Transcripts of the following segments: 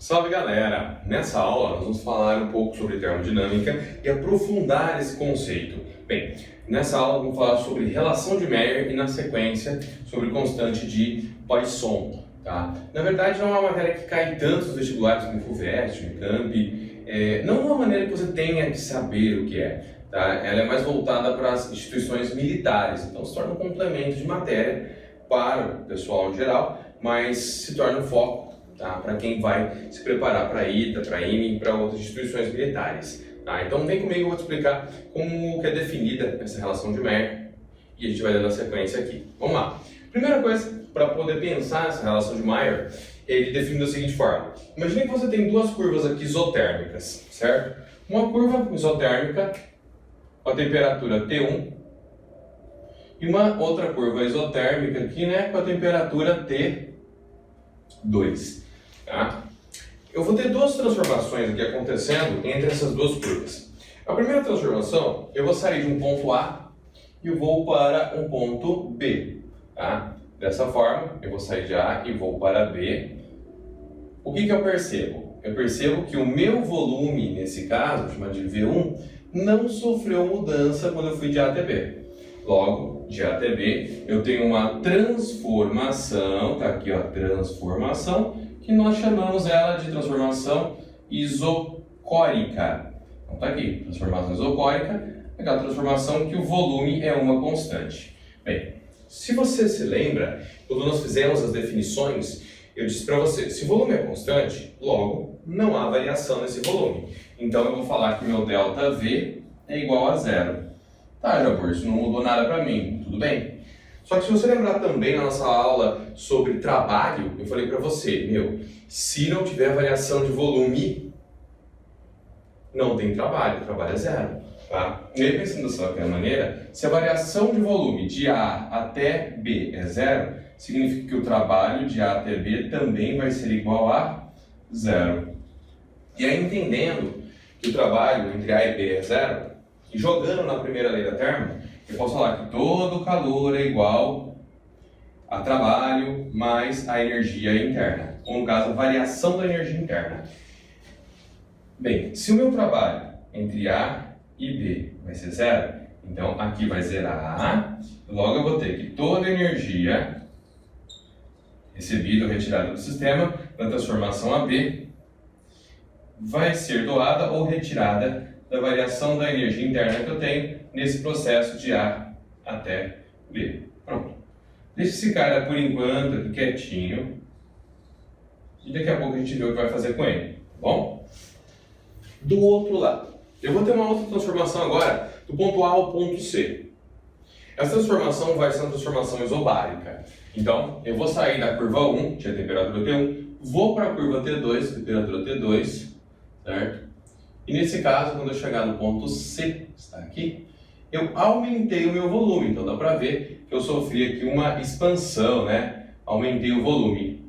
Salve galera! Nessa aula nós vamos falar um pouco sobre termodinâmica e aprofundar esse conceito. Bem, nessa aula vamos falar sobre relação de Mayer e na sequência sobre constante de Poisson. Tá? Na verdade não é uma matéria que cai tanto nos vestibulares como FUVEST, Unicamp, não de uma maneira que você tenha que saber o que é. Tá? Ela é mais voltada para as instituições militares, então se torna um complemento de matéria para o pessoal em geral, mas se torna um foco, tá, para quem vai se preparar para a ITA, para a IME e para outras instituições militares. Tá? Então vem comigo, eu vou te explicar como que é definida essa relação de Mayer e a gente vai dando a sequência aqui. Vamos lá. Primeira coisa, para poder pensar essa relação de Mayer, ele define da seguinte forma. Imagine que você tem duas curvas aqui isotérmicas, certo? Uma curva isotérmica com a temperatura T1 e uma outra curva isotérmica aqui, né, com a temperatura T2. Tá? Eu vou ter duas transformações aqui acontecendo entre essas duas curvas. A primeira transformação, eu vou sair de um ponto A e vou para um ponto B. Tá? Dessa forma, eu vou sair de A e vou para B. O que eu percebo? Eu percebo que o meu volume, nesse caso, chamado de V1, não sofreu mudança quando eu fui de A até B. Logo, de A até B, eu tenho uma transformação, tá aqui ó, transformação, que nós chamamos ela de transformação isocórica. Então tá aqui, transformação isocórica, aquela transformação que o volume é uma constante. Bem, se você se lembra, quando nós fizemos as definições, eu disse para você, se o volume é constante, logo, não há variação nesse volume. Então eu vou falar que meu ΔV é igual a zero. Tá, Jabor, isso não mudou nada para mim, tudo bem? Só que se você lembrar também na nossa aula sobre trabalho, eu falei para você, se não tiver variação de volume, não tem trabalho, o trabalho é zero. Tá? E aí, pensando dessa maneira, se a variação de volume de A até B é zero, significa que o trabalho de A até B também vai ser igual a zero. E aí, entendendo que o trabalho entre A e B é zero, e jogando na primeira lei da termo, eu posso falar que todo o calor é igual a trabalho mais a energia interna, ou no caso, a variação da energia interna. Bem, se o meu trabalho entre A e B vai ser zero, então aqui vai zerar, logo eu vou ter que toda a energia recebida ou retirada do sistema, na transformação AB, vai ser doada ou retirada da variação da energia interna que eu tenho nesse processo de A até B. Pronto. Deixa esse cara, por enquanto, aqui quietinho. E daqui a pouco a gente vê o que vai fazer com ele. Tá bom? Do outro lado, eu vou ter uma outra transformação agora, do ponto A ao ponto C. Essa transformação vai ser uma transformação isobárica. Então, eu vou sair da curva 1, que é a temperatura T1, vou para a curva T2, temperatura T2, certo? E nesse caso, quando eu chegar no ponto C, está aqui, eu aumentei o meu volume. Então dá para ver que eu sofri aqui uma expansão, né? Aumentei o volume.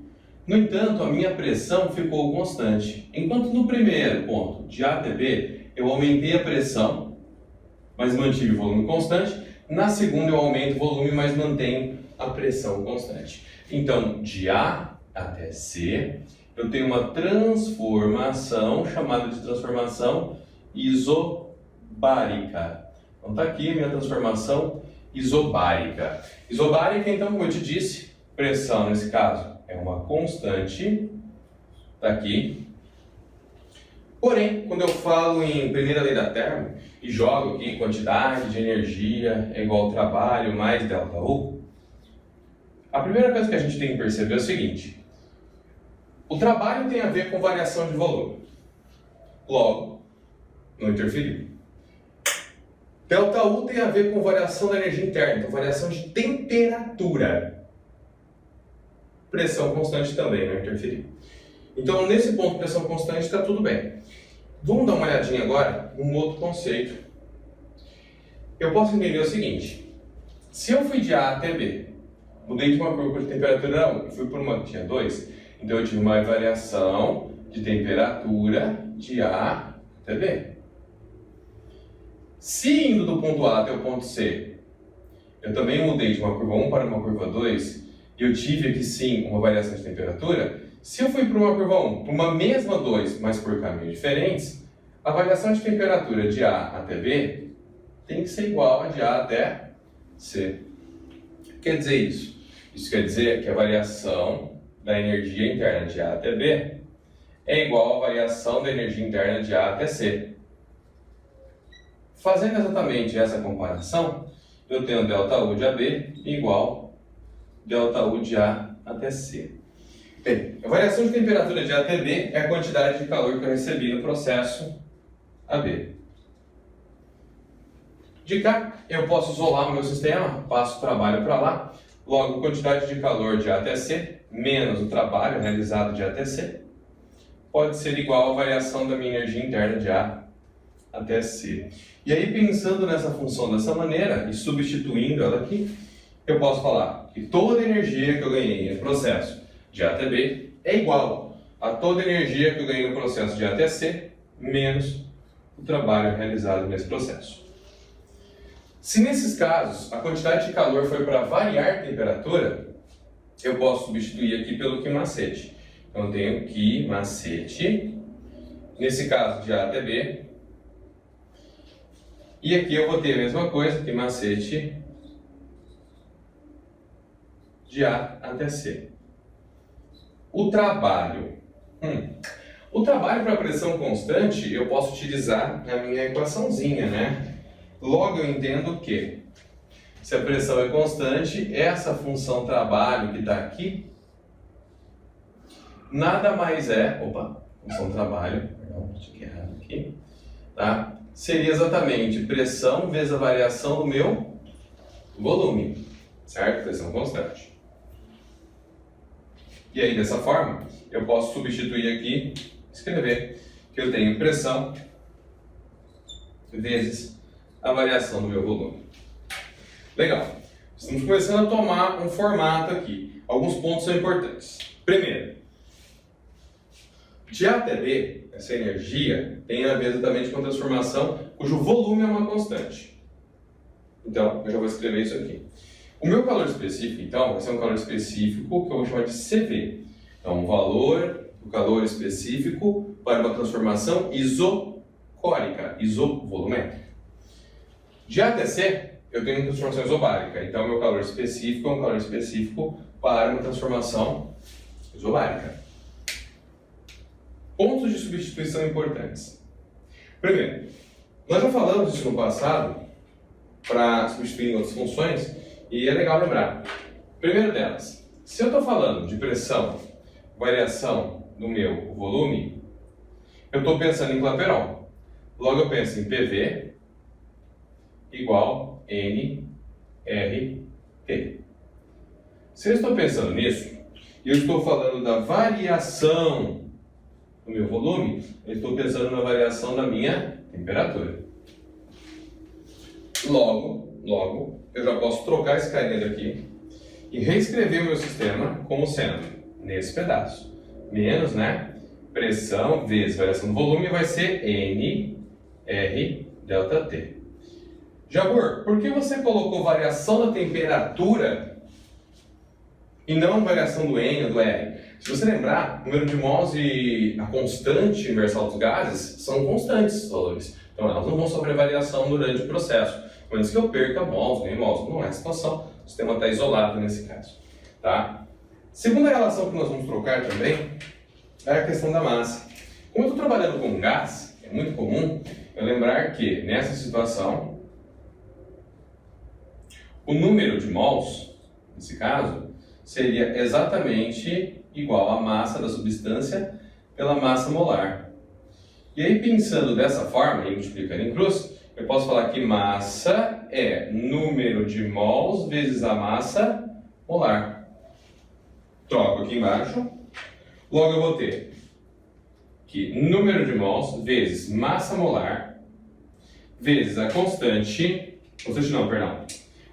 No entanto, a minha pressão ficou constante. Enquanto no primeiro ponto, de A até B, eu aumentei a pressão, mas mantive o volume constante. Na segunda eu aumento o volume, mas mantenho a pressão constante. Então, de A até C, eu tenho uma transformação chamada de transformação isobárica. Então está aqui a minha transformação isobárica. Isobárica, então, como eu te disse, pressão nesse caso é uma constante, está aqui. Porém, quando eu falo em primeira lei da termo e jogo aqui quantidade de energia é igual ao trabalho mais ΔU, a primeira coisa que a gente tem que perceber é o seguinte. O trabalho tem a ver com variação de volume. Logo, não interferiu. ΔU tem a ver com variação da energia interna, então variação de temperatura. Pressão constante também não interferiu. Então, nesse ponto, pressão constante está tudo bem. Vamos dar uma olhadinha agora num outro conceito. Eu posso entender o seguinte. Se eu fui de A até B, mudei de uma curva de temperatura 1 e fui por uma que tinha 2, então eu tive uma variação de temperatura de A até B. Se indo do ponto A até o ponto C, eu também mudei de uma curva 1 para uma curva 2, e eu tive aqui sim uma variação de temperatura, Se eu fui para uma curva 1, para uma mesma 2, mas por caminhos diferentes, a variação de temperatura de A até B tem que ser igual a de A até C. O que quer dizer isso? Isso quer dizer que a variação da energia interna de A até B é igual à variação da energia interna de A até C. Fazendo exatamente essa comparação, eu tenho ΔU de AB igual ΔU de A até C. Bem, a variação de temperatura de A até B é a quantidade de calor que eu recebi no processo AB. De cá, eu posso isolar o meu sistema, passo o trabalho para lá, logo a quantidade de calor de A até C menos o trabalho realizado de A até C pode ser igual à variação da minha energia interna de A até C. E aí, pensando nessa função dessa maneira e substituindo ela aqui, eu posso falar que toda a energia que eu ganhei no processo de A até B é igual a toda a energia que eu ganhei no processo de A até C menos o trabalho realizado nesse processo. Se nesses casos a quantidade de calor foi para variar a temperatura, eu posso substituir aqui pelo Q macete. Então eu tenho Q macete, nesse caso de A até B, e aqui eu vou ter a mesma coisa, Q macete de A até C. O trabalho. O trabalho para pressão constante eu posso utilizar na minha equaçãozinha, né? Logo eu entendo que se a pressão é constante, essa função trabalho que está aqui nada mais é, função trabalho, perdão, tinha errado aqui, tá? Seria exatamente pressão vezes a variação do meu volume, certo? Pressão constante. E aí, dessa forma, eu posso substituir aqui, escrever que eu tenho pressão vezes a variação do meu volume. Legal. Estamos começando a tomar um formato aqui. Alguns pontos são importantes. Primeiro, de A até B, essa energia tem a ver exatamente com a transformação cujo volume é uma constante. Então, eu já vou escrever isso aqui. O meu calor específico, então, vai ser um calor específico que eu vou chamar de CV. Então, o valor do calor específico para uma transformação isocórica, isovolumétrica. De A até C, eu tenho uma transformação isobárica. Então, meu calor específico é um calor específico para uma transformação isobárica. Pontos de substituição importantes. Primeiro, nós já falamos disso no passado para substituir outras funções e é legal lembrar. Primeiro delas, se eu estou falando de pressão, variação do meu volume, eu estou pensando em Clapeyron. Logo eu penso em PV igual NRT. Se eu estou pensando nisso e eu estou falando da variação do meu volume, eu estou pensando na variação da minha temperatura. Logo, eu já posso trocar esse carinha daqui e reescrever o meu sistema como sendo, nesse pedaço, menos, pressão vezes variação do volume vai ser NR ΔT. Jabor, por que você colocou variação da temperatura e não variação do N ou do R? Se você lembrar, o número de mols e a constante universal dos gases são constantes os valores. Então elas não vão sofrer variação durante o processo. A menos que eu perca mols, nem mols. Não é a situação. O sistema está isolado nesse caso. Tá? Segunda relação que nós vamos trocar também é a questão da massa. Como eu estou trabalhando com gás, é muito comum eu lembrar que nessa situação o número de mols, nesse caso, seria exatamente igual à massa da substância pela massa molar. E aí, pensando dessa forma, e multiplicando em cruz, eu posso falar que massa é número de mols vezes a massa molar. Troco aqui embaixo. Logo eu vou ter que número de mols vezes massa molar vezes a constante não, perdão.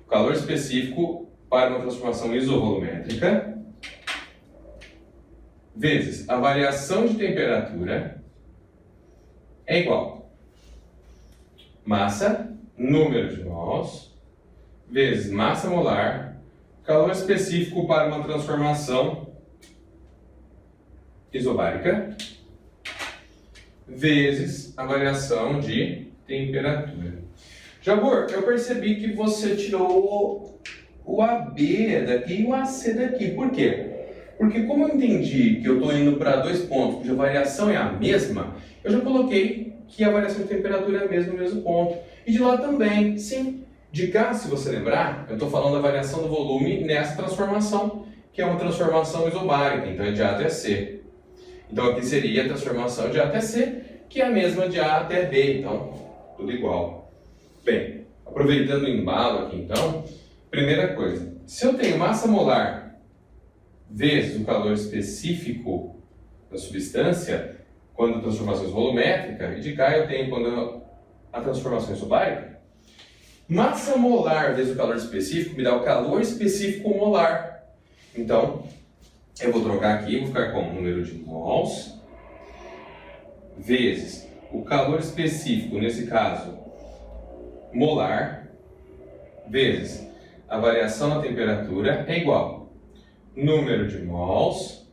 O calor específico para uma transformação isovolumétrica vezes a variação de temperatura é igual massa, número de mols, vezes massa molar, calor específico para uma transformação isobárica vezes a variação de temperatura. Jabor, eu percebi que você tirou o AB daqui e o AC daqui. Por quê? Porque como eu entendi que eu estou indo para dois pontos cuja variação é a mesma, eu já coloquei que a variação de temperatura é a mesma no mesmo ponto. E de lá também, sim. De cá, se você lembrar, eu estou falando da variação do volume nessa transformação, que é uma transformação isobárica, então é de A até C. Então aqui seria a transformação de A até C, que é a mesma de A até B, então tudo igual. Bem, aproveitando o embalo aqui então, primeira coisa, se eu tenho massa molar vezes o calor específico da substância, quando a transformação é volumétrica, e de cá eu tenho quando a transformação é isobárica, massa molar vezes o calor específico me dá o calor específico molar. Então, eu vou trocar aqui, vou ficar com o número de mols vezes o calor específico, nesse caso, molar, vezes a variação na temperatura é igual número de mols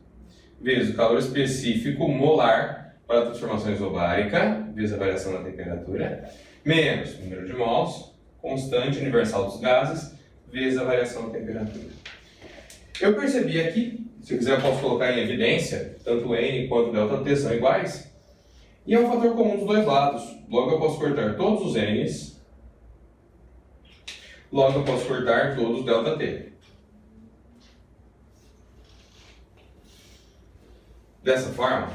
vezes o calor específico molar para a transformação isobárica, vezes a variação na temperatura, menos o número de mols, constante universal dos gases, vezes a variação na temperatura. Eu percebi aqui, se eu quiser eu posso colocar em evidência, tanto N quanto ΔT são iguais, e é um fator comum dos dois lados. Logo eu posso cortar todos os N's, logo eu posso cortar todos os ΔT. Dessa forma,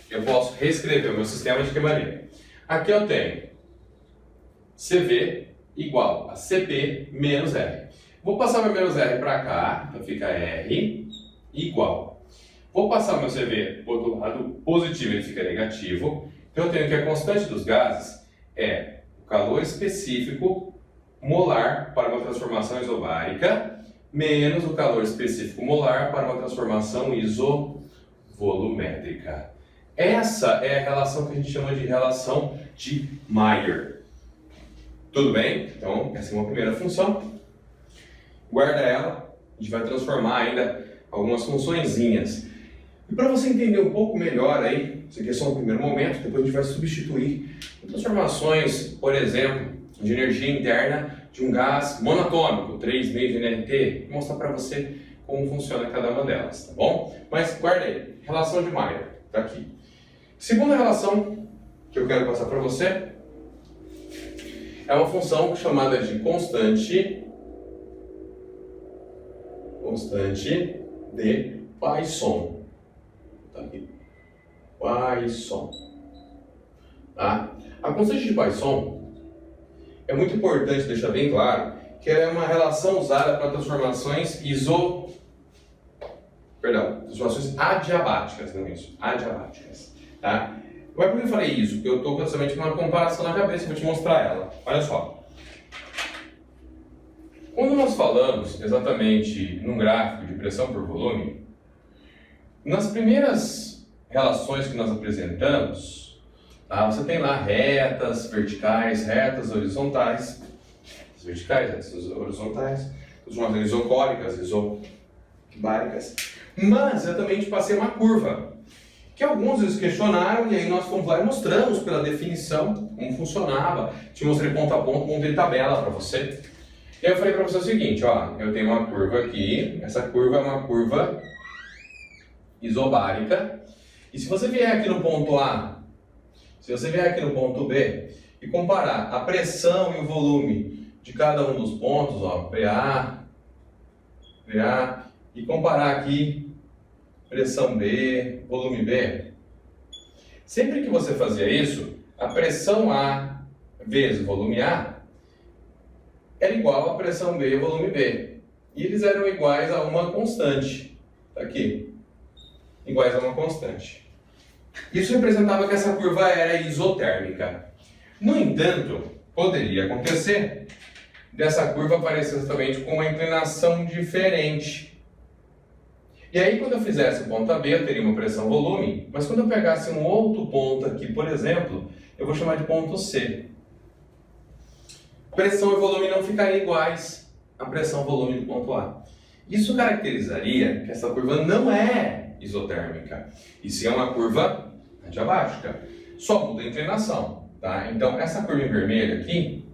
eu posso reescrever o meu sistema de queimaria. Aqui eu tenho CV igual a CP menos R. Vou passar meu menos R para cá, então fica R igual. Vou passar meu CV para o outro lado positivo, ele fica negativo. Então eu tenho que a constante dos gases é o calor específico molar para uma transformação isobárica menos o calor específico molar para uma transformação isovolumétrica. Essa é a relação que a gente chama de relação de Mayer. Tudo bem? Então, essa é uma primeira função. Guarda ela. A gente vai transformar ainda algumas funçõezinhas. E para você entender um pouco melhor aí, isso aqui é só um primeiro momento, depois a gente vai substituir transformações, por exemplo, de energia interna de um gás monatômico, 3 meios de nRT, vou mostrar para você como funciona cada uma delas, tá bom? Mas guarda aí, relação de Mayer, tá aqui. Segunda relação que eu quero passar para você é uma função chamada de constante de Poisson. Tá aqui. Poisson. Tá? A constante de Poisson é muito importante deixar bem claro que ela é uma relação usada para transformações transformações adiabáticas, não é isso? Adiabáticas. Tá? Mas por que eu falei isso? Porque eu estou justamente com uma comparação na cabeça e vou te mostrar ela. Olha só. Quando nós falamos exatamente num gráfico de pressão por volume, nas primeiras relações que nós apresentamos, tá, você tem lá retas, verticais, retas, horizontais. As verticais, retas, horizontais, transformações isocóricas, isobáricas. Mas eu também te passei uma curva, que alguns eles questionaram e aí nós fomos lá e mostramos pela definição como funcionava. Te mostrei ponto a ponto, montei tabela para você. E aí eu falei para você o seguinte, ó, eu tenho uma curva aqui, essa curva é uma curva isobárica. E se você vier aqui no ponto A, se você vier aqui no ponto B e comparar a pressão e o volume de cada um dos pontos, ó, PA, e comparar aqui pressão B, volume B. Sempre que você fazia isso, a pressão A vezes o volume A era igual à pressão B e volume B. E eles eram iguais a uma constante. Tá aqui. Iguais a uma constante. Isso representava que essa curva era isotérmica. No entanto, poderia acontecer dessa curva aparecer exatamente com uma inclinação diferente. E aí, quando eu fizesse o ponto AB, eu teria uma pressão-volume, mas quando eu pegasse um outro ponto aqui, por exemplo, eu vou chamar de ponto C. Pressão e volume não ficariam iguais à pressão e volume do ponto A. Isso caracterizaria que essa curva não é isotérmica, e sim é uma curva adiabática. Só muda a inclinação, tá? Então, essa curva em vermelho aqui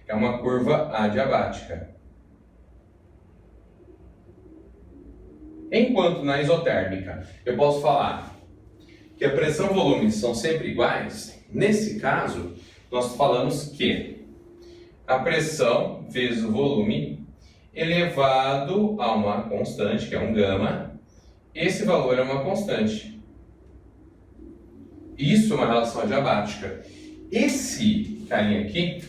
é uma curva adiabática. Enquanto na isotérmica eu posso falar que a pressão e o volume são sempre iguais, nesse caso, nós falamos que a pressão vezes o volume elevado a uma constante, que é um gama, esse valor é uma constante. Isso é uma relação adiabática. Esse carinha aqui,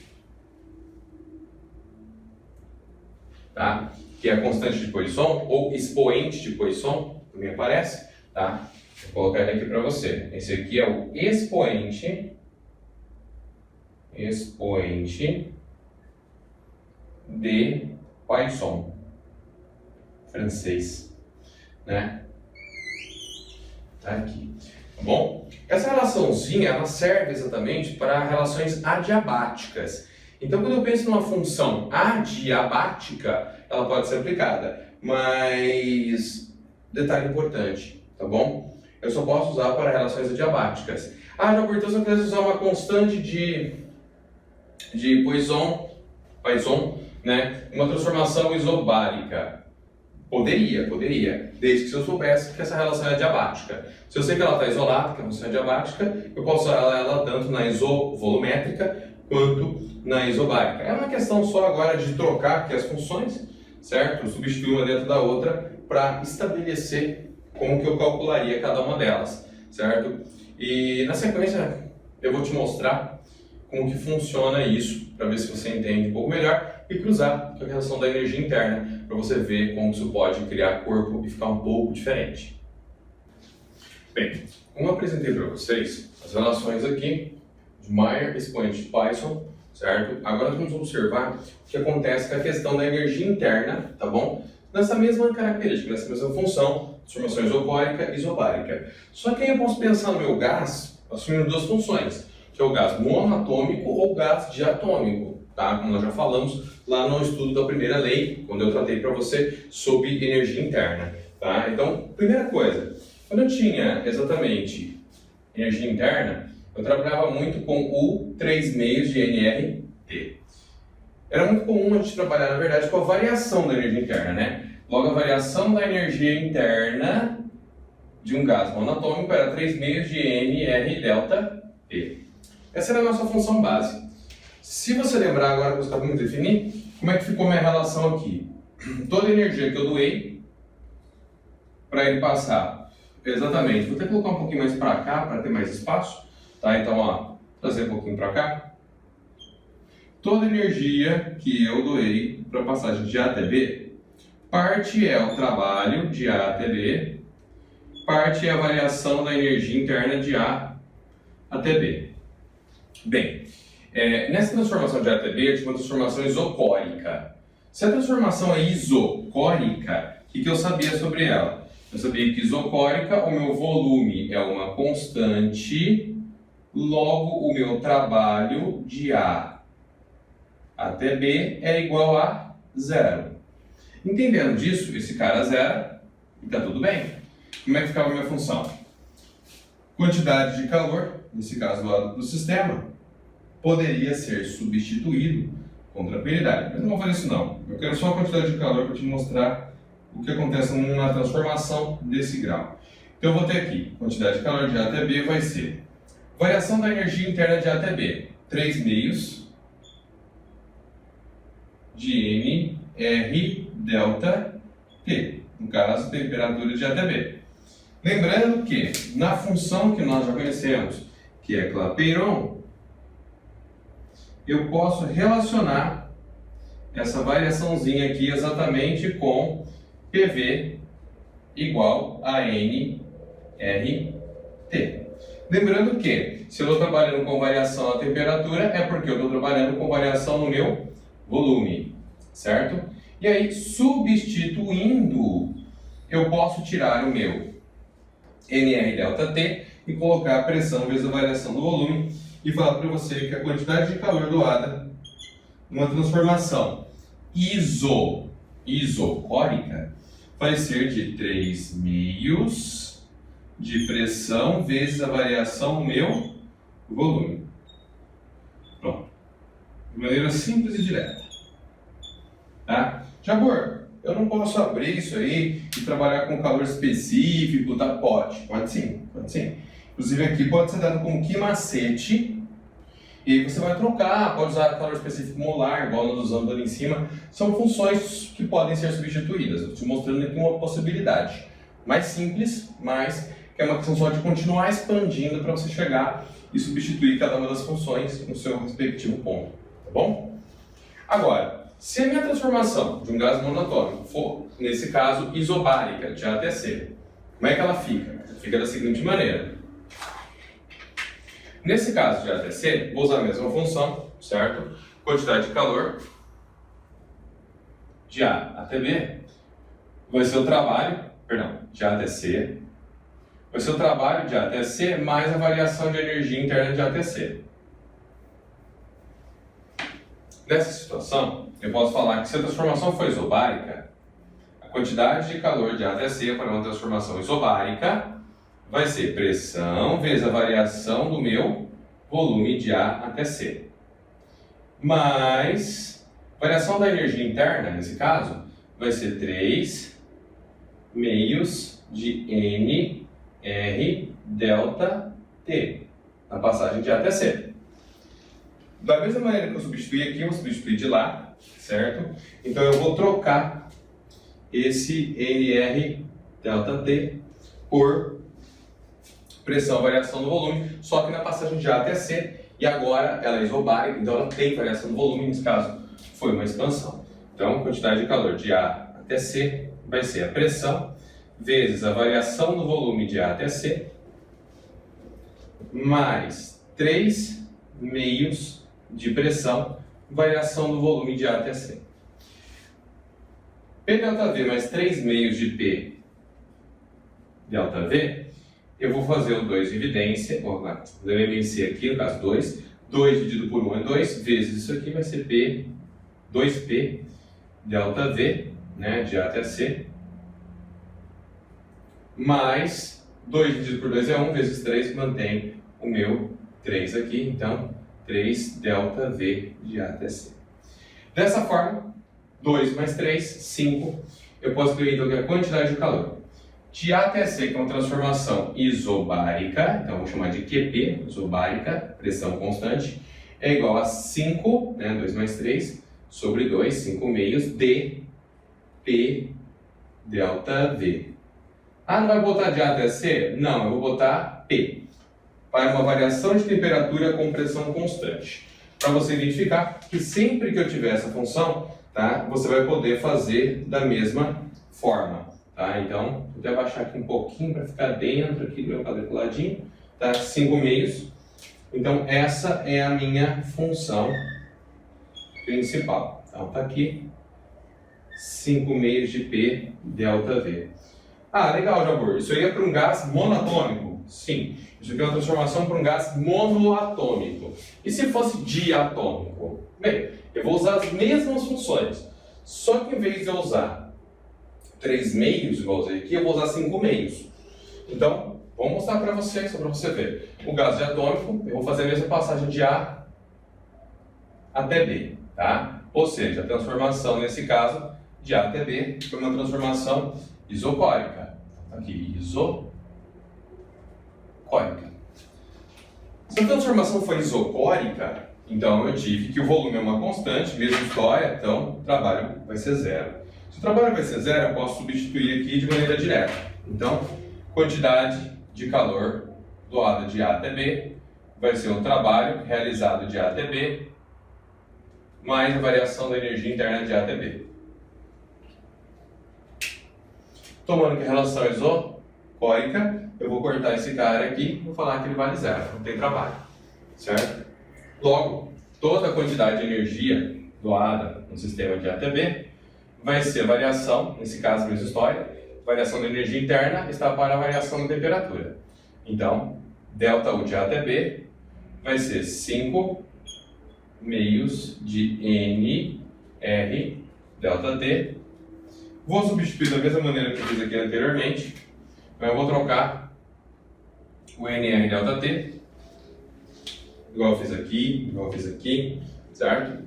tá? Que é a constante de Poisson, ou expoente de Poisson, também aparece, tá? Vou colocar ele aqui para você. Esse aqui é o expoente de Poisson, francês, né? Tá aqui, tá bom? Essa relaçãozinha, ela serve exatamente para relações adiabáticas. Então, quando eu penso numa função adiabática, ela pode ser aplicada, mas detalhe importante, tá bom? Eu só posso usar para relações adiabáticas. Ah, João, então se eu quisesse usar uma constante de Poisson, né? Uma transformação isobárica. Poderia, desde que eu soubesse que essa relação é adiabática. Se eu sei que ela está isolada, que é uma função adiabática, eu posso usar ela tanto na isovolumétrica quanto na isobárica. É uma questão só agora de trocar aqui as funções, certo? Substituir uma dentro da outra para estabelecer como que eu calcularia cada uma delas, certo? E na sequência eu vou te mostrar como que funciona isso, para ver se você entende um pouco melhor e cruzar com a relação da energia interna, para você ver como isso pode criar corpo e ficar um pouco diferente. Bem, como eu apresentei para vocês, as relações aqui de Mayer, expoente de Poisson, certo? Agora nós vamos observar o que acontece com a questão da energia interna, tá bom? Nessa mesma característica, nessa mesma função, transformação isocórica e isobárica. Só que aí eu posso pensar no meu gás assumindo duas funções, que é o gás monoatômico ou gás diatômico, tá? Como nós já falamos lá no estudo da primeira lei, quando eu tratei para você sobre energia interna, tá? Então, primeira coisa, quando eu tinha exatamente energia interna, eu trabalhava muito com U 3/2 de nRT. Era muito comum a gente trabalhar, na verdade, com a variação da energia interna, né? Logo, a variação da energia interna de um gás monatômico era 3/2 de nR delta T. Essa era a nossa função base. Se você lembrar agora que você está vamos definir, como é que ficou minha relação aqui? Toda a energia que eu doei para ele passar, exatamente, vou até colocar um pouquinho mais para cá para ter mais espaço, tá? Então, ó, trazer um pouquinho para cá. Toda a energia que eu doei para a passagem de A até B, parte é o trabalho de A até B, parte é a variação da energia interna de A até B. Bem, nessa transformação de A até B, eu tive uma transformação isocórica. Se a transformação é isocórica, o que eu sabia sobre ela? Eu sabia que isocórica, o meu volume é uma constante, logo o meu trabalho de A até B é igual a zero. Entendendo disso, esse cara zero, e está tudo bem. Como é que ficava a minha função? Quantidade de calor, nesse caso do lado do sistema, poderia ser substituído com tranquilidade. Mas não vou fazer isso não. Eu quero só a quantidade de calor para te mostrar o que acontece na transformação desse grau. Então eu vou ter aqui, quantidade de calor de A até B vai ser variação da energia interna de A até B, 3/2 de nR delta T, no caso, temperatura de A até B. Lembrando que, na função que nós já conhecemos, que é Clapeyron, eu posso relacionar essa variaçãozinha aqui exatamente com PV igual a nRT. Lembrando que, se eu estou trabalhando com variação na temperatura, é porque eu estou trabalhando com variação no meu volume, certo? E aí, substituindo, eu posso tirar o meu nR delta T e colocar a pressão vezes a variação do volume e falar para você que a quantidade de calor doada numa transformação isocórica vai ser de 3 meios de pressão vezes a variação do meu volume. Pronto. De maneira simples e direta. Tá? Jabor, eu não posso abrir isso aí e trabalhar com calor específico, tá? Pode sim, pode sim. Inclusive aqui pode ser dado como que macete. E você vai trocar, pode usar calor específico molar, igual nós usamos ali em cima. São funções que podem ser substituídas. Estou te mostrando aqui uma possibilidade mais simples, mas que é uma questão só de continuar expandindo para você chegar e substituir cada uma das funções no seu respectivo ponto. Tá bom? Agora, se a minha transformação de um gás monatômico for, nesse caso, isobárica, de A até C, como é que ela fica? Fica da seguinte maneira. Nesse caso de A até C, vou usar a mesma função, certo? Quantidade de calor de A até B vai ser o trabalho, de A até C, vai ser o trabalho de A até C mais a variação de energia interna de A até C. Nessa situação, eu posso falar que se a transformação for isobárica, a quantidade de calor de A até C para uma transformação isobárica vai ser pressão vezes a variação do meu volume de A até C. Mais variação da energia interna, nesse caso, vai ser 3 meios de N R delta T, na passagem de A até C. Da mesma maneira que eu substituí aqui, eu vou substituir de lá, certo? Então eu vou trocar esse NR delta T por pressão, variação do volume, só que na passagem de A até C, e agora ela é isobárica, então ela tem variação do volume, nesse caso foi uma expansão. Então, a quantidade de calor de A até C vai ser a pressão vezes a variação do volume de A até C, mais 3 meios de pressão, variação do volume de A até C. P delta V mais 3 meios de P delta V, eu vou fazer o 2 em evidência, o MMC aqui, no caso 2 dividido por 1 é 2, vezes isso aqui vai ser P, 2P delta V, né, de A até C, mais 2 dividido por 2 é 1, vezes 3, mantém o meu 3 aqui, então 3 delta V de A até C. Dessa forma, 2 mais 3, 5, eu posso escrever então que a quantidade de calor de A até C, que é uma transformação isobárica, então vou chamar de QP, isobárica, pressão constante, é igual a 5, né, 2 mais 3, sobre 2, 5 meios, de P delta V. Ah, não vai botar de A até C? Não, eu vou botar P, para uma variação de temperatura com pressão constante. Para você identificar que sempre que eu tiver essa função, tá, você vai poder fazer da mesma forma. Tá? Então, vou até abaixar aqui um pouquinho para ficar dentro aqui do meu quadriculadinho. Tá? 5 meios. Então, essa é a minha função principal. Então, tá aqui. 5 meios de P delta V. Ah, legal, Jabor. Isso aí é para um gás monatômico? Sim. Isso aqui é uma transformação para um gás monoatômico. E se fosse diatômico? Bem, eu vou usar as mesmas funções. Só que em vez de eu usar 3 meios, igual eu usei aqui, eu vou usar 5 meios. Então, vou mostrar para você, só para você ver. O gás diatômico, eu vou fazer a mesma passagem de A até B, tá? Ou seja, a transformação, nesse caso, de A até B, foi uma transformação isocórica. Aqui, isocórica. Se a transformação for isocórica, então eu tive que o volume é uma constante, mesma história, então o trabalho vai ser zero. Se o trabalho vai ser zero, eu posso substituir aqui de maneira direta. Então, quantidade de calor doada de A até B vai ser o trabalho realizado de A até B mais a variação da energia interna de A até B. Tomando que a relação é isocórica, eu vou cortar esse cara aqui e vou falar que ele vale zero, não tem trabalho, certo? Logo, toda a quantidade de energia doada no sistema de A até B vai ser a variação, nesse caso, mesma história, variação da energia interna está para a variação da temperatura. Então, delta U de A até B vai ser 5 meios de N R delta T Vou substituir da mesma maneira que eu fiz aqui anteriormente. Então eu vou trocar o NR ΔT, igual eu fiz aqui, certo?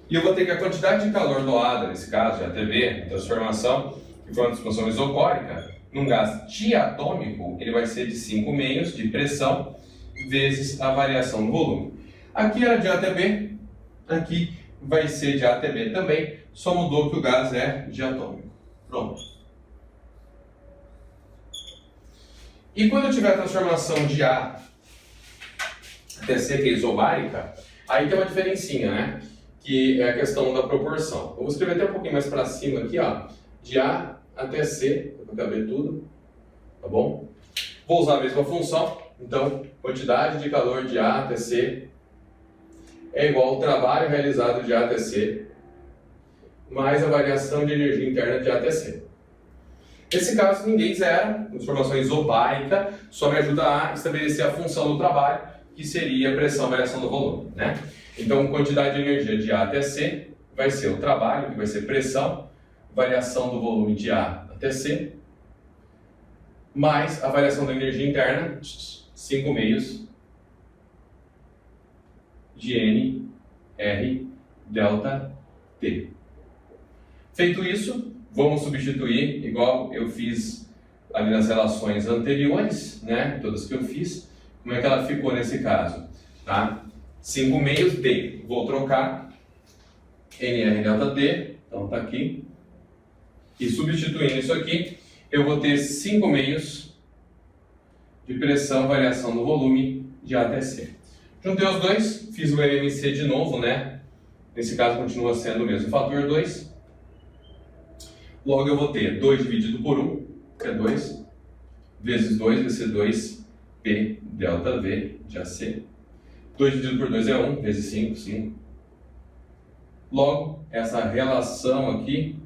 E eu vou ter que a quantidade de calor doada, nesse caso de ATB, transformação, que foi uma transformação isocórica, num gás diatômico, ele vai ser de 5 meios de pressão vezes a variação do volume. Aqui era de ATB, aqui vai ser de ATB também, só mudou que o gás é diatômico. Pronto. E quando eu tiver a transformação de A até C, que é isobárica, aí tem uma diferencinha, né? Que é a questão da proporção. Eu vou escrever até um pouquinho mais para cima aqui, ó, de A até C, para caber tudo, tá bom? Vou usar a mesma função, então, quantidade de calor de A até C é igual ao trabalho realizado de A até C, mais a variação de energia interna de A até C. Nesse caso, ninguém zera, transformação isobárica, só me ajuda a estabelecer a função do trabalho, que seria a pressão, variação do volume, né? Então, quantidade de energia de A até C vai ser o trabalho, que vai ser pressão, variação do volume de A até C, mais a variação da energia interna, 5 meios de N, R, delta, T. Feito isso, vamos substituir, igual eu fiz ali nas relações anteriores, né, todas que eu fiz, como é que ela ficou nesse caso, tá? 5 meios de, vou trocar NR delta T, então tá aqui, e substituindo isso aqui, eu vou ter 5 meios de pressão, variação do volume de A até C. Juntei os dois, fiz o MMC de novo, né? Nesse caso continua sendo o mesmo fator 2. Logo eu vou ter 2 dividido por 1, que é 2, vezes 2 vai ser 2P delta V de AC. 2 dividido por 2 é 1, vezes 5, 5. Logo, essa relação aqui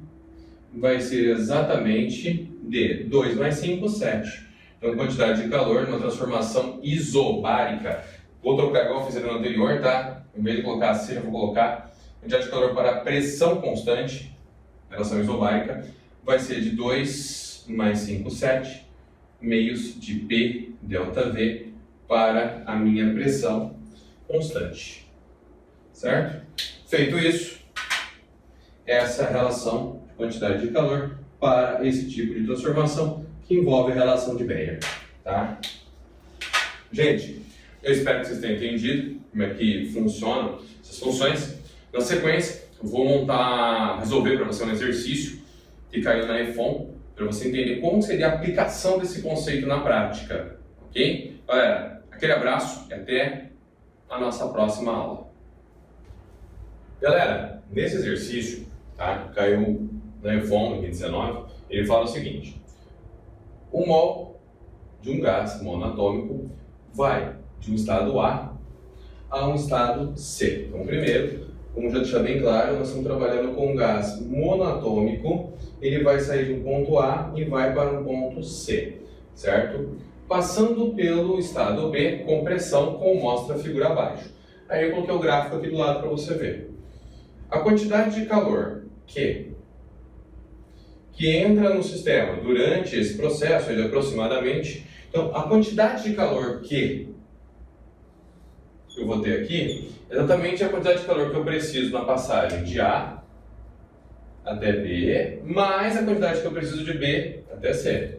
vai ser exatamente de 2 mais 5, 7. Então, quantidade de calor numa transformação isobárica. Vou trocar igual eu fiz no anterior, tá? Em vez de colocar assim, eu vou colocar quantidade de calor para pressão constante, relação isobárica, vai ser de 2 mais 5, 7, meios de P delta V para a minha pressão constante. Certo? Feito isso, essa é a relação de quantidade de calor para esse tipo de transformação que envolve a relação de Baeyer, tá? Gente, eu espero que vocês tenham entendido como é que funcionam essas funções. Na sequência, eu vou resolver para você um exercício que caiu na EFON, para você entender como seria a aplicação desse conceito na prática, ok? Galera, aquele abraço e até a nossa próxima aula. Galera, nesse exercício, tá, caiu na EFON 2019, ele fala o seguinte: um mol de um gás monatômico vai de um estado A a um estado C. Então, primeiro, como já deixar bem claro, nós estamos trabalhando com um gás monatômico, ele vai sair de um ponto A e vai para um ponto C, certo? Passando pelo estado B com pressão, como mostra a figura abaixo. Aí eu coloquei o gráfico aqui do lado para você ver. A quantidade de calor que entra no sistema durante esse processo, de aproximadamente, então a quantidade de calor que eu vou ter aqui, é exatamente a quantidade de calor que eu preciso na passagem de A até B, mais a quantidade que eu preciso de B até C.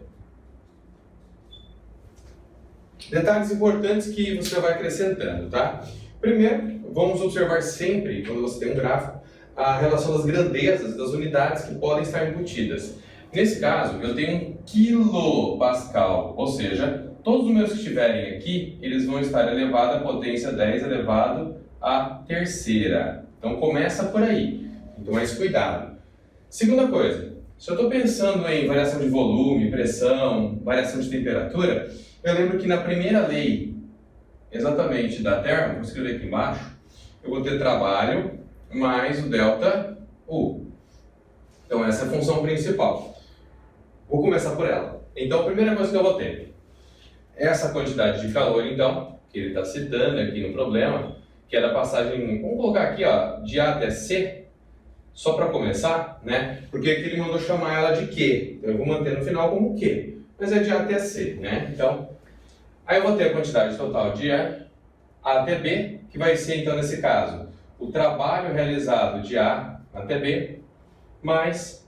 Detalhes importantes que você vai acrescentando, tá? Primeiro, vamos observar sempre, quando você tem um gráfico, a relação das grandezas das unidades que podem estar embutidas. Nesse caso, eu tenho um quilopascal, ou seja, todos os números que estiverem aqui, eles vão estar elevado à potência 10 elevado à terceira. Então começa por aí, então mais cuidado. Segunda coisa, se eu estou pensando em variação de volume, pressão, variação de temperatura, eu lembro que na primeira lei, exatamente da termo, vou escrever aqui embaixo, eu vou ter trabalho mais o delta U. Então essa é a função principal. Vou começar por ela. Então a primeira coisa que eu vou ter, essa quantidade de calor, então, que ele está citando aqui no problema, que é da passagem, vamos colocar aqui, ó, de A até C, só para começar, né? Porque aqui ele mandou chamar ela de Q. Então eu vou manter no final como Q. Mas é de A até C, né? Então, aí eu vou ter a quantidade total de A até B, que vai ser, então, nesse caso, o trabalho realizado de A até B, mais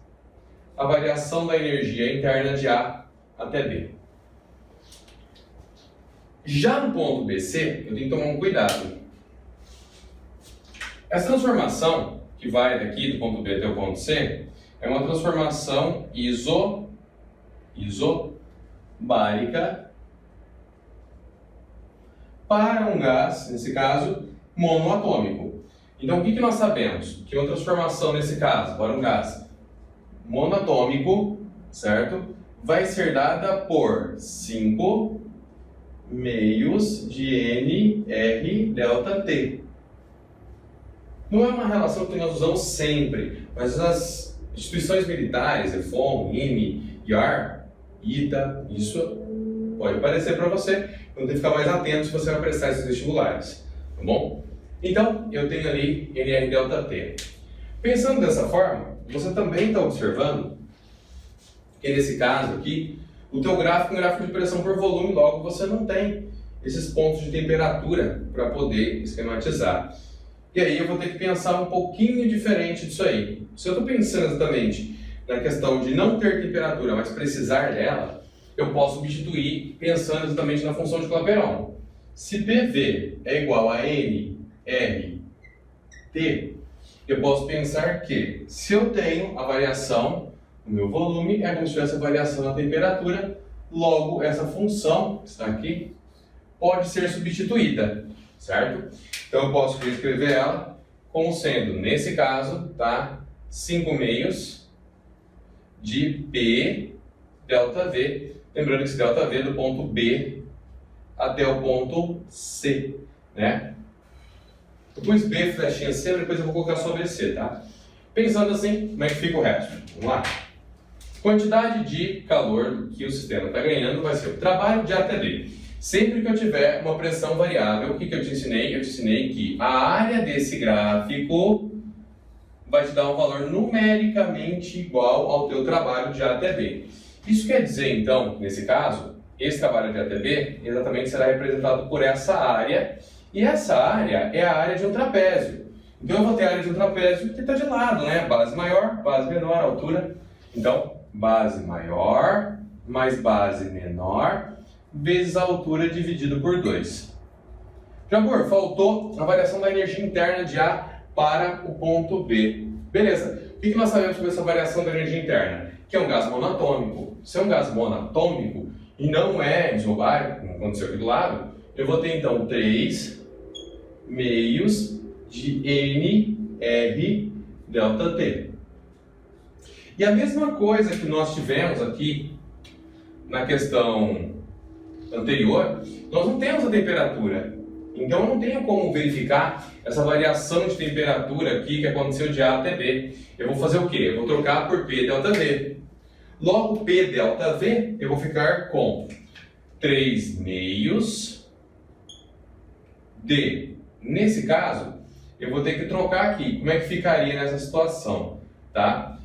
a variação da energia interna de A até B. Já no ponto BC, eu tenho que tomar um cuidado. Essa transformação, que vai daqui do ponto B até o ponto C, é uma transformação isobárica para um gás, nesse caso, monoatômico. Então, o que nós sabemos? Que uma transformação, nesse caso, para um gás monoatômico, certo? Vai ser dada por 5 meios de NR delta T. Não é uma relação que nós usamos sempre, mas as instituições militares, EFON, IME, IAR, ITA, isso pode aparecer para você, então tem que ficar mais atento se você vai prestar esses vestibulares, tá bom? Então, eu tenho ali NR delta T. Pensando dessa forma, você também está observando que nesse caso aqui, o teu gráfico é um gráfico de pressão por volume, logo você não tem esses pontos de temperatura para poder esquematizar. E aí eu vou ter que pensar um pouquinho diferente disso aí. Se eu estou pensando exatamente na questão de não ter temperatura, mas precisar dela, eu posso substituir pensando exatamente na função de Clapeyron. Se PV é igual a NRT, eu posso pensar que se eu tenho a variação no meu volume, é como se tivesse a variação na temperatura, logo essa função que está aqui pode ser substituída, certo? Então eu posso reescrever ela como sendo, nesse caso, tá, 5 meios de P delta V, lembrando que esse delta V é do ponto B até o ponto C, né? Eu pus B, flechinha C, depois eu vou colocar sobre C, tá? Pensando assim, como é que fica o resto? Vamos lá. Quantidade de calor que o sistema está ganhando vai ser o trabalho de A até B. Sempre que eu tiver uma pressão variável, o que eu te ensinei? Eu te ensinei que a área desse gráfico vai te dar um valor numericamente igual ao teu trabalho de A até B. Isso quer dizer, então, nesse caso, esse trabalho de A até B exatamente será representado por essa área, e essa área é a área de um trapézio. Então eu vou ter a área de um trapézio que está de lado, né? Base maior, base menor, altura. Então, base maior mais base menor vezes a altura dividido por 2. Jabor, faltou a variação da energia interna de A para o ponto B. Beleza. O que nós sabemos sobre essa variação da energia interna? Que é um gás monatômico. Se é um gás monatômico e não é isobárico, como aconteceu aqui do lado, eu vou ter então 3 meios de NR delta T. E a mesma coisa que nós tivemos aqui na questão anterior, nós não temos a temperatura. Então eu não tenho como verificar essa variação de temperatura aqui que aconteceu de A até B. Eu vou fazer o quê? Eu vou trocar por P delta V. Logo, P delta V, eu vou ficar com 3 meios de... Nesse caso, eu vou ter que trocar aqui. Como é que ficaria nessa situação? Tá?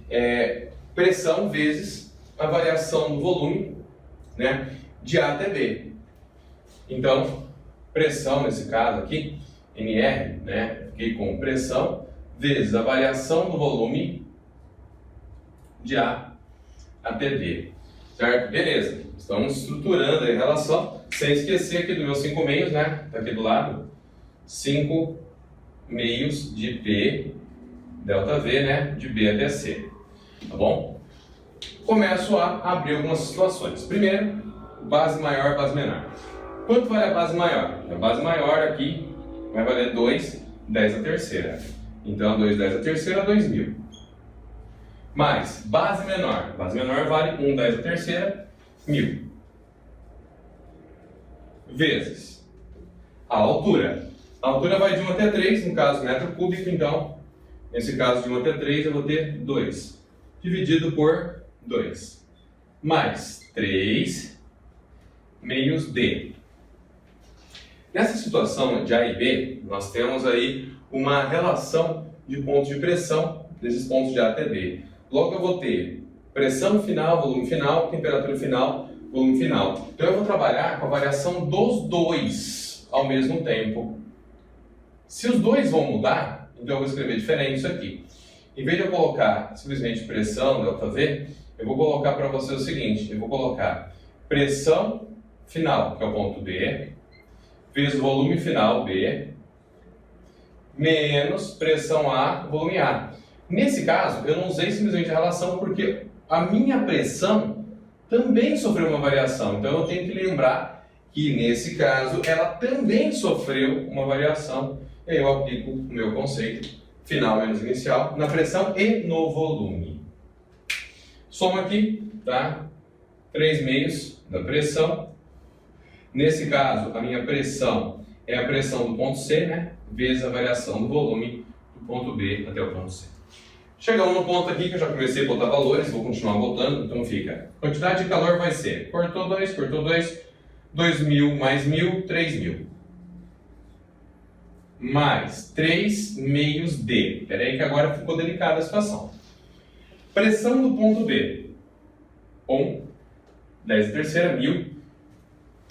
Pressão vezes a variação do volume, né, de A até B. Então, pressão nesse caso aqui, NR, né, fiquei com pressão, vezes a variação do volume de A até B. Certo? Beleza. Estamos estruturando a relação, sem esquecer aqui dos meus 5 meios, né, tá aqui do lado, 5 meios de P delta V, né, de B até C. Tá bom? Começo a abrir algumas situações. Primeiro, base maior, base menor. Quanto vale a base maior? A base maior aqui vai valer 2, 10 a terceira. Então, 2, 10 a terceira, 2.000. Mais, base menor. Base menor vale 1, 10 a terceira, 1.000. Vezes a altura. A altura vai de 1 até 3, no caso metro cúbico, então, nesse caso de 1 até 3, eu vou ter 2. Dividido por 2. Mais 3 meios D. Nessa situação de A e B, nós temos aí uma relação de pontos de pressão desses pontos de A até B. Logo eu vou ter pressão final, volume final, temperatura final, volume final. Então eu vou trabalhar com a variação dos dois ao mesmo tempo. Se os dois vão mudar, então eu vou escrever diferente isso aqui. Em vez de eu colocar simplesmente pressão, ΔV, eu vou colocar para você o seguinte, eu vou colocar pressão final, que é o ponto B, vezes volume final, B, menos pressão A, volume A. Nesse caso, eu não usei simplesmente a relação porque a minha pressão também sofreu uma variação. Então eu tenho que lembrar que nesse caso ela também sofreu uma variação. E aí eu aplico o meu conceito final menos inicial na pressão e no volume. Soma aqui, tá? 3/2 da pressão. Nesse caso, a minha pressão é a pressão do ponto C, né? Vezes a variação do volume do ponto B até o ponto C. Chegamos no ponto aqui que eu já comecei a botar valores, vou continuar botando, então fica. Quantidade de calor vai ser, cortou 2, 2.000 mais 1.000, 3.000. Mais 3/2 D. Espera aí que agora ficou delicada a situação. Pressão do ponto B. 10⁻³ 1.000.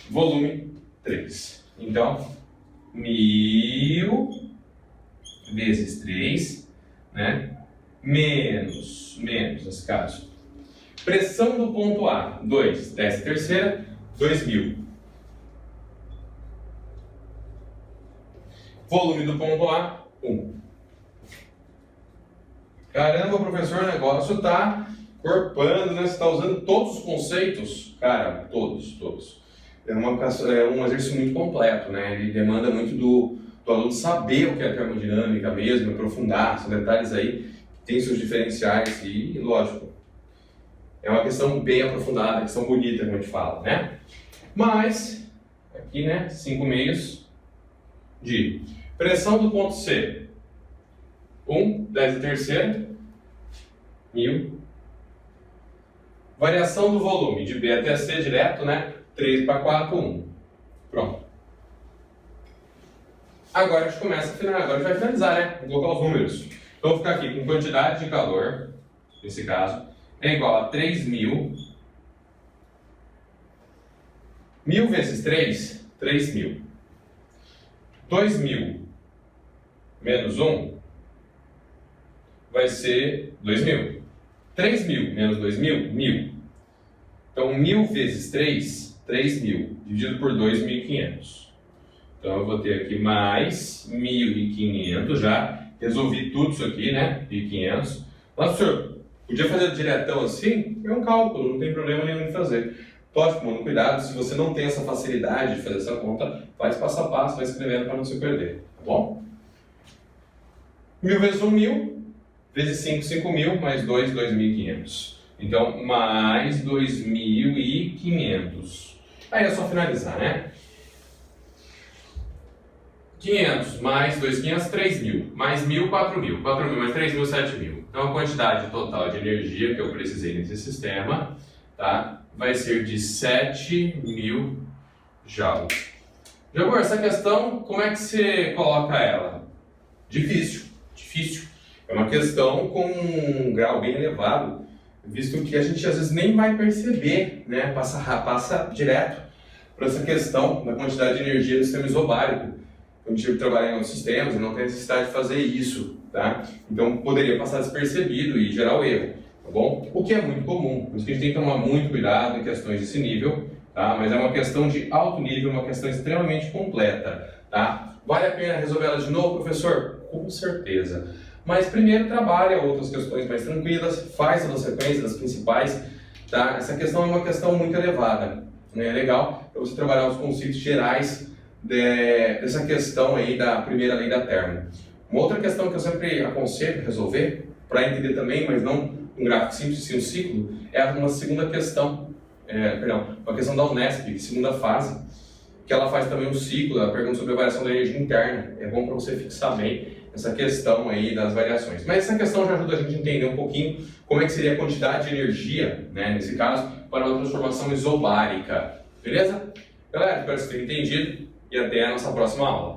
Volume 3. Então, 1.000 vezes 3, né? Menos, nesse caso. Pressão do ponto A, 2, 10⁻³, 2.000. Volume do ponto A, 1. Caramba, professor, o negócio tá corpando, né? Você está usando todos os conceitos? Cara, todos. É um exercício muito completo, né? Ele demanda muito do aluno saber o que é termodinâmica mesmo, aprofundar, são detalhes aí que tem seus diferenciais e, lógico, é uma questão bem aprofundada, questão bonita, como a gente fala, né? Mas, aqui, né, 5/2 de pressão do ponto C, 10⁻³, 1.000. Variação do volume de B até C direto, né? 3/4, 1. Pronto. Agora a gente começa a finalizar. Agora a gente vai finalizar, né? Vou colocar os números. Então vou ficar aqui com quantidade de calor, nesse caso, é igual a 3.000. 1.000 vezes 3, 3.000. 2.000 menos 1 vai ser 2.000. 3.000 menos 2.000, 1.000. Então 1.000 vezes 3, 3.000, dividido por 2, 1.500. Então eu vou ter aqui mais 1.500 já. Resolvi tudo isso aqui, né? 1.500. Mas, senhor, podia fazer diretão assim? É um cálculo, não tem problema nenhum em fazer. Lógico, mano, cuidado, se você não tem essa facilidade de fazer essa conta, faz passo a passo, vai escrevendo para não se perder, tá bom? 1.000 vezes 1.000, vezes 5, 5.000, mais 2, 2.500. Então, mais 2.500. Aí é só finalizar, né? 500 mais 2.500, 3.000. Mais 1.000, 4.000. 4.000 mais 3.000, 7.000. Então, a quantidade total de energia que eu precisei nesse sistema, tá, vai ser de 7.000 joules. Jogor, essa questão, como é que você coloca ela? Difícil. É uma questão com um grau bem elevado, visto que a gente às vezes nem vai perceber, né? Passa direto por essa questão da quantidade de energia do sistema isobárico. A gente trabalha em outros sistemas e não tem necessidade de fazer isso, tá? Então poderia passar despercebido e gerar o erro, tá bom? O que é muito comum, por isso que a gente tem que tomar muito cuidado em questões desse nível, tá? Mas é uma questão de alto nível, uma questão extremamente completa, tá? Vale a pena resolver ela de novo, professor? Com certeza. Mas primeiro trabalha outras questões mais tranquilas, faz a sequência das principais, tá? Essa questão é uma questão muito elevada, né? É legal para você trabalhar os conceitos gerais dessa questão aí da primeira lei da termo. Uma outra questão que eu sempre aconselho resolver, para entender também, mas não um gráfico simples, sim um ciclo, é uma segunda questão, uma questão da Unesp, segunda fase, que ela faz também um ciclo, ela pergunta sobre a variação da energia interna. É bom para você fixar bem essa questão aí das variações. Mas essa questão já ajuda a gente a entender um pouquinho como é que seria a quantidade de energia, né, nesse caso, para uma transformação isobárica. Beleza? Galera, espero que vocês tenham entendido e até a nossa próxima aula.